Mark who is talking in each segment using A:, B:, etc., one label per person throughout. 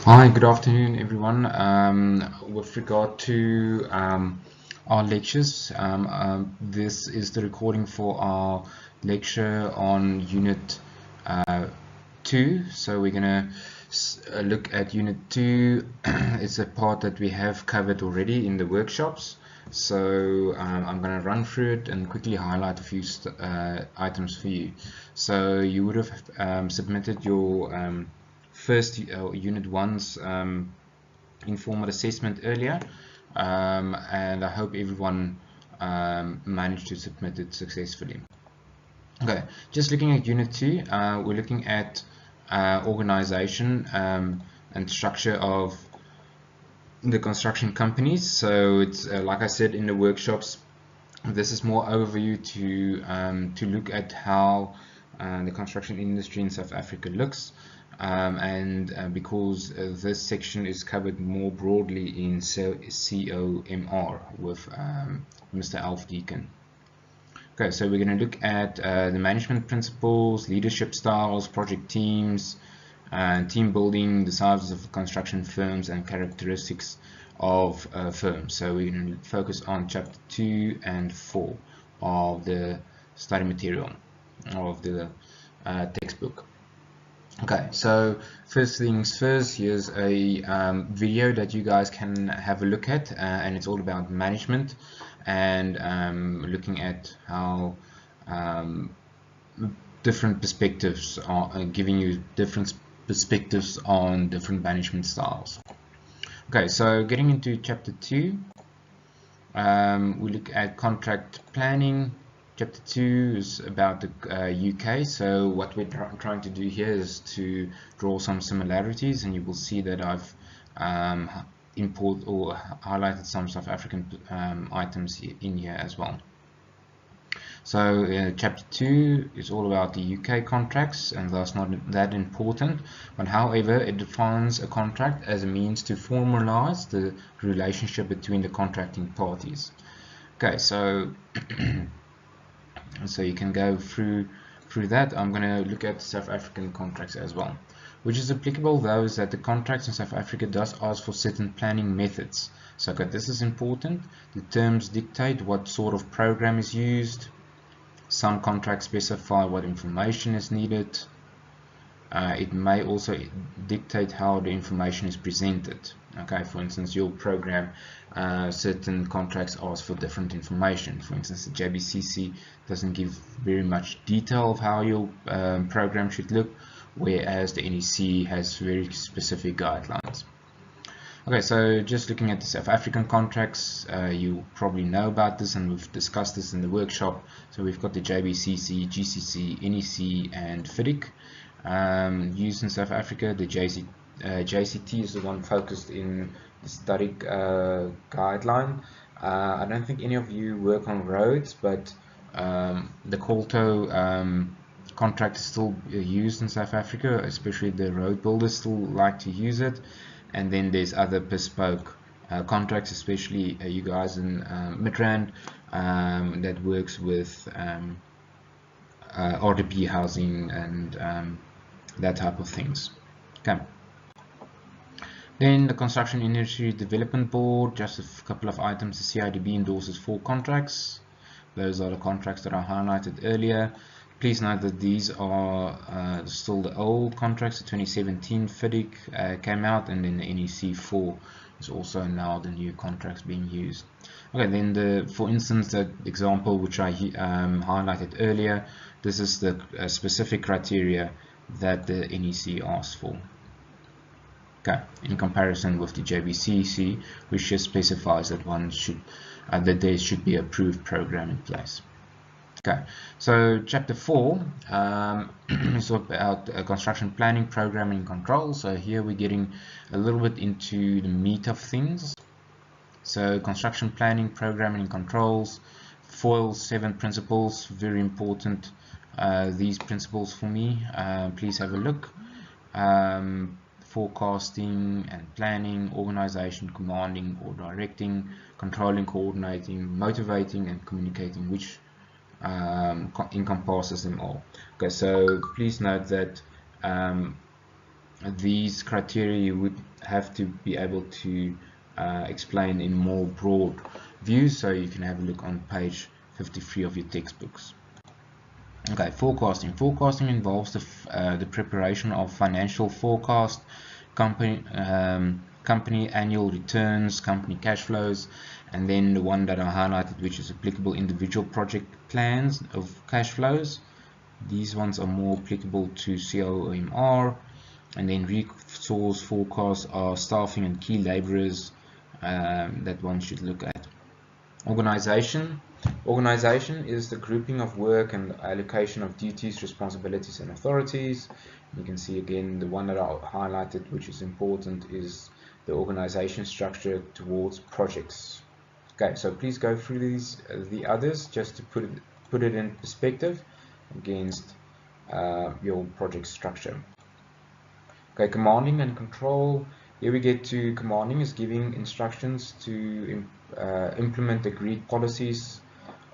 A: Hi, good afternoon, everyone. With regard to our lectures, this is the recording for our lecture on Unit uh, 2. So we're going to look at Unit 2. It's a part that we have covered already in the workshops. So I'm going to run through it and quickly highlight a few items for you. So you would have submitted your first Unit 1's informal assessment earlier, and I hope everyone managed to submit it successfully. Okay, just looking at Unit 2, we're looking at organization and structure of the construction companies. So it's like I said in the workshops, this is more overview to look at how the construction industry in South Africa looks, and because this section is covered more broadly in COMR with Mr. Alf Deacon. Okay, so we're going to look at the management principles, leadership styles, project teams, team building, the sizes of construction firms, and characteristics of firms. So we're going to focus on chapter 2 and 4 of the study material of the textbook. Okay, so first things first, here's a video that you guys can have a look at, and it's all about management and looking at how different perspectives are giving you different perspectives on different management styles. Okay, so getting into chapter 2, we look at contract planning. Chapter 2 is about the UK, so what we're trying to do here is to draw some similarities, and you will see that I've import or highlighted some South African items in here as well. So chapter 2 is all about the UK contracts, and thus not that important, but however it defines a contract as a means to formalize the relationship between the contracting parties. Okay, so so you can go through that. I'm going to look at South African contracts as well. Which is applicable though is that the contracts in South Africa does ask for certain planning methods. So okay, this is important. The terms dictate what sort of program is used. Some contracts specify what information is needed. It may also dictate how the information is presented. Okay, for instance, your program, certain contracts ask for different information. For instance, the JBCC doesn't give very much detail of how your program should look, whereas the NEC has very specific guidelines. Okay, so just looking at the South African contracts, you probably know about this, and we've discussed this in the workshop. So we've got the JBCC, GCC, NEC, and FIDIC used in South Africa. The JCT is the one focused in the study guideline. I don't think any of you work on roads, but the Colto contract is still used in South Africa, especially the road builders still like to use it. And then there's other bespoke contracts, especially you guys in Midrand, that works with RDP housing and that type of things. Okay. Then the Construction Industry Development Board, just a couple of items. The CIDB endorses 4 contracts. Those are the contracts that I highlighted earlier. Please note that these are still the old contracts. The 2017 FIDIC came out, and then the NEC 4 is also now the new contracts being used. Okay, then for instance, that example which I highlighted earlier, this is the specific criteria that the NEC asks for. Okay, in comparison with the JBCC, which just specifies that that there should be a approved program in place. Okay, so chapter 4 is about construction planning, programming, and control. So here we're getting a little bit into the meat of things. So construction planning, programming, and controls, foils 7 principles, very important. These principles for me, please have a look. Forecasting and planning, organization, commanding or directing, controlling, coordinating, motivating, and communicating, which encompasses them all. Okay, so please note that these criteria you would have to be able to explain in more broad views, so you can have a look on page 53 of your textbooks. Okay, forecasting. Forecasting involves the preparation of financial forecast, company annual returns, company cash flows, and then the one that I highlighted, which is applicable, individual project plans of cash flows. These ones are more applicable to COMR, and then resource forecasts are staffing and key laborers that one should look at. Organization. Organization is the grouping of work and allocation of duties, responsibilities, and authorities. You can see again the one that I highlighted, which is important, is the organization structure towards projects. Okay, so please go through these the others just to put it in perspective against your project structure. Okay, commanding and control. Here we get to commanding is giving instructions to implement agreed policies.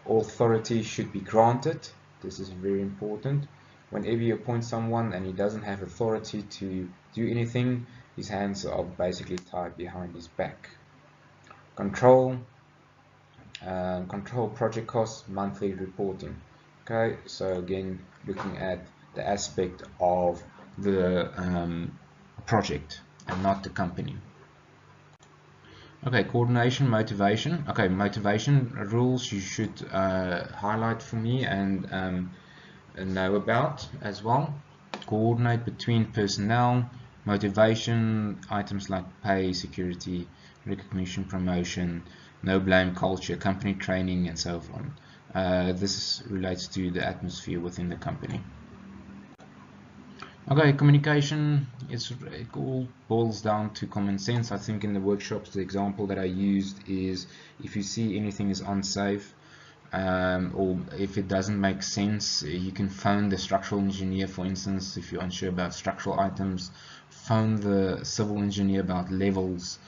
A: Authority should be granted. This is very important. Whenever you appoint someone and he doesn't have authority to do anything, his hands are basically tied behind his back. Control. Control project costs, monthly reporting. Okay, so again, looking at the aspect of the project and not the company. Okay, coordination, motivation. Okay, motivation rules you should highlight for me and know about as well. Coordinate between personnel, motivation, items like pay, security, recognition, promotion, no blame culture, company training, and so on. This relates to the atmosphere within the company. Okay, communication, it all boils down to common sense. I think in the workshops, the example that I used is if you see anything is unsafe or if it doesn't make sense, you can phone the structural engineer, for instance, if you're unsure about structural items, phone the civil engineer about levels,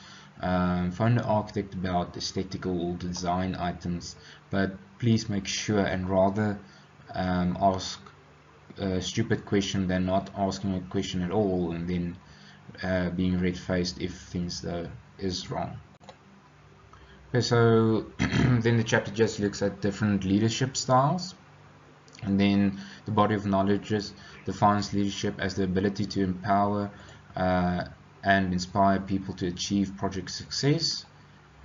A: phone the architect about aesthetical or design items, but please make sure and rather ask a stupid question than not asking a question at all and then being red-faced if things is wrong. Okay, so then the chapter just looks at different leadership styles, and then the body of knowledge defines leadership as the ability to empower and inspire people to achieve project success.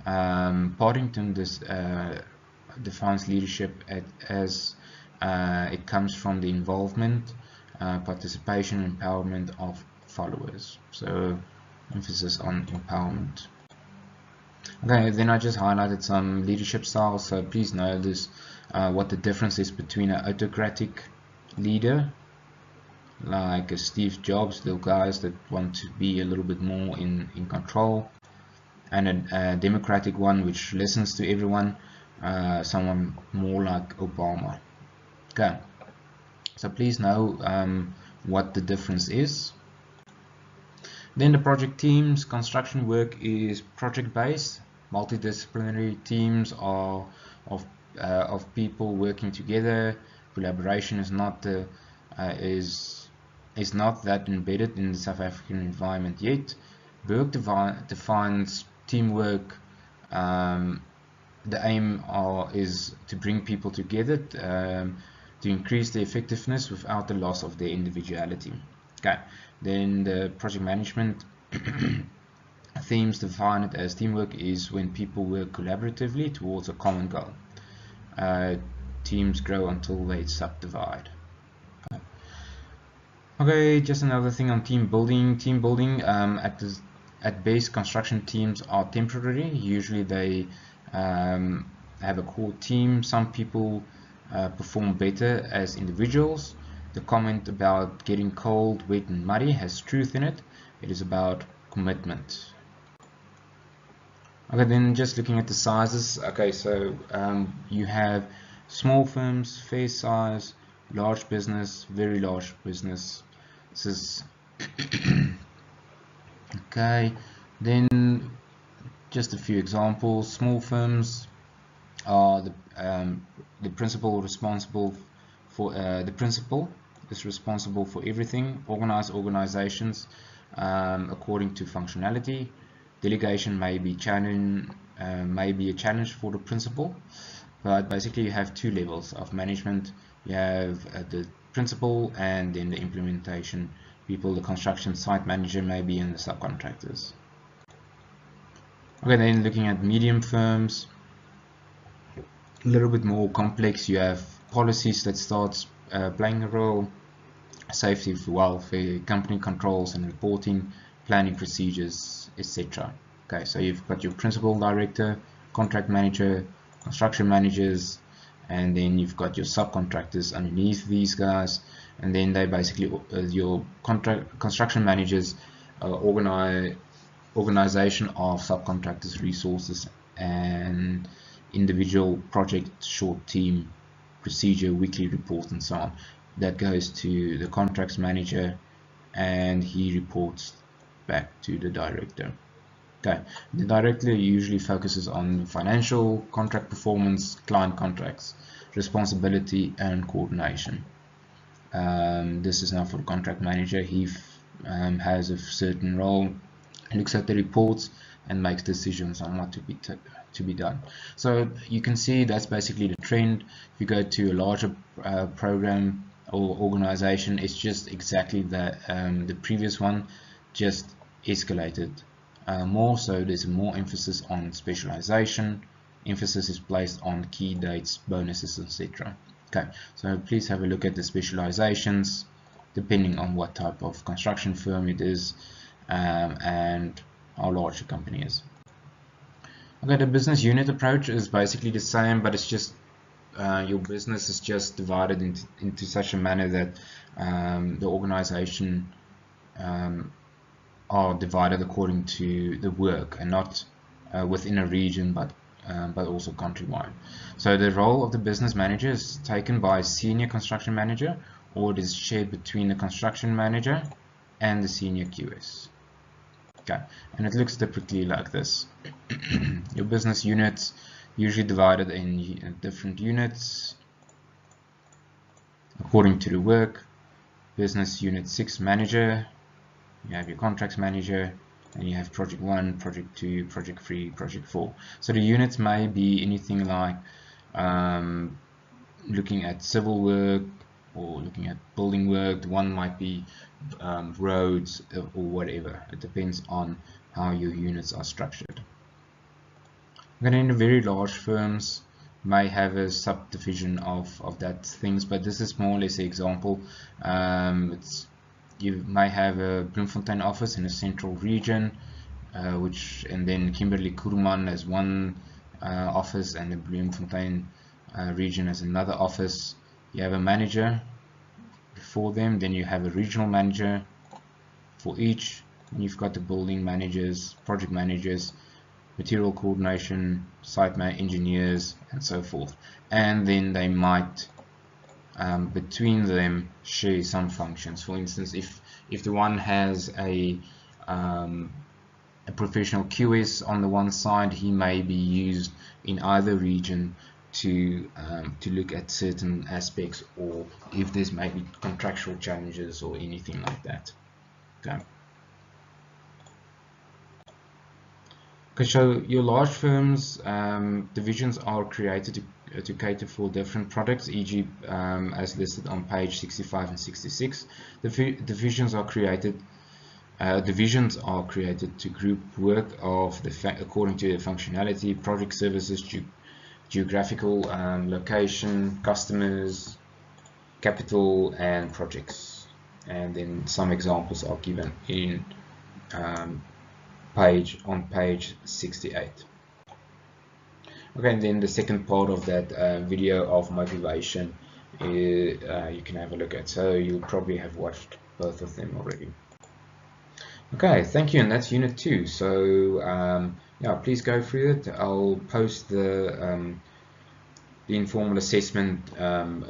A: Partington defines leadership as it comes from the involvement, participation, and empowerment of followers. So emphasis on empowerment. Okay, then I just highlighted some leadership styles, so please know this, what the difference is between an autocratic leader like a Steve Jobs, the guys that want to be a little bit more in control, and a democratic one which listens to everyone, someone more like Obama. Okay, so please know what the difference is. Then the project teams. Construction work is project-based. Multidisciplinary teams are of people working together. Collaboration is not that embedded in the South African environment yet. Burke defines teamwork. The aim is to bring people together to increase their effectiveness without the loss of their individuality. Okay, then the project management themes define it as teamwork is when people work collaboratively towards a common goal. Teams grow until they subdivide. Okay, just another thing on team building. Team building at base, construction teams are temporary. Usually they have a core team. Some people perform better as individuals. The comment about getting cold, wet, and muddy has truth in it. It is about commitment. Okay, then just looking at the sizes. Okay, so you have small firms, fair size, large business, very large business. This is okay. Then just a few examples. Small firms are the principal responsible for the principal is responsible for everything. Organized organizations according to functionality. Delegation may be a challenge for the principal, but basically you have two levels of management. You have the principal and then the implementation people, the construction site manager maybe, and the subcontractors. Okay, then looking at medium firms, a little bit more complex. You have policies that starts playing a role, safety, welfare, company controls and reporting, planning procedures, etc. Okay, so you've got your principal director, contract manager, construction managers, and then you've got your subcontractors underneath these guys, and then they basically your construction managers organization of subcontractors, resources, and individual project, short team, procedure, weekly report, and so on. That goes to the contracts manager, and he reports back to the director. Okay, the director usually focuses on financial, contract performance, client contracts, responsibility, and coordination. This is now for the contract manager. He has a certain role, looks at the reports, and makes decisions on what to be done. So you can see that's basically the trend. If you go to a larger program or organization, it's just exactly that the previous one, just escalated more. So there's more emphasis on specialization. Emphasis is placed on key dates, bonuses, etc. Okay, so please have a look at the specializations depending on what type of construction firm it is and how large the company is. Okay, the business unit approach is basically the same, but it's just your business is just divided into such a manner that the organization are divided according to the work, and not within a region, but also countrywide. So the role of the business manager is taken by a senior construction manager, or it is shared between the construction manager and the senior QS. Okay, and it looks typically like this. Your business units usually divided in different units according to the work. Business unit 6 manager, you have your contracts manager, and you have project 1, project 2, project 3, project 4. So the units may be anything like looking at civil work or looking at building work. One might be roads or whatever. It depends on how your units are structured. Then in the very large firms may have a subdivision of that things, but this is more or less an example. You may have a Bloemfontein office in a central region, and then Kimberley Kuruman as one office, and the Bloemfontein region as another office. You have a manager for them, then you have a regional manager for each, and you've got the building managers, project managers, material coordination, site engineers, and so forth. And then they might between them share some functions. For instance, if the one has a professional QS on the one side, he may be used in either region to look at certain aspects, or if there's maybe contractual challenges or anything like that. Okay. Okay, so your large firms divisions are created to cater for different products, e.g. As listed on page 65 and 66. The divisions are created to group work according to the functionality, project services, geographical location, customers, capital, and projects. And then some examples are given in page 68. Okay, and then the second part of that video of motivation you can have a look at. So you'll probably have watched both of them already. Okay, thank you, and that's unit 2. So yeah, please go through it. I'll post the informal assessment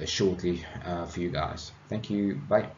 A: shortly for you guys. Thank you. Bye.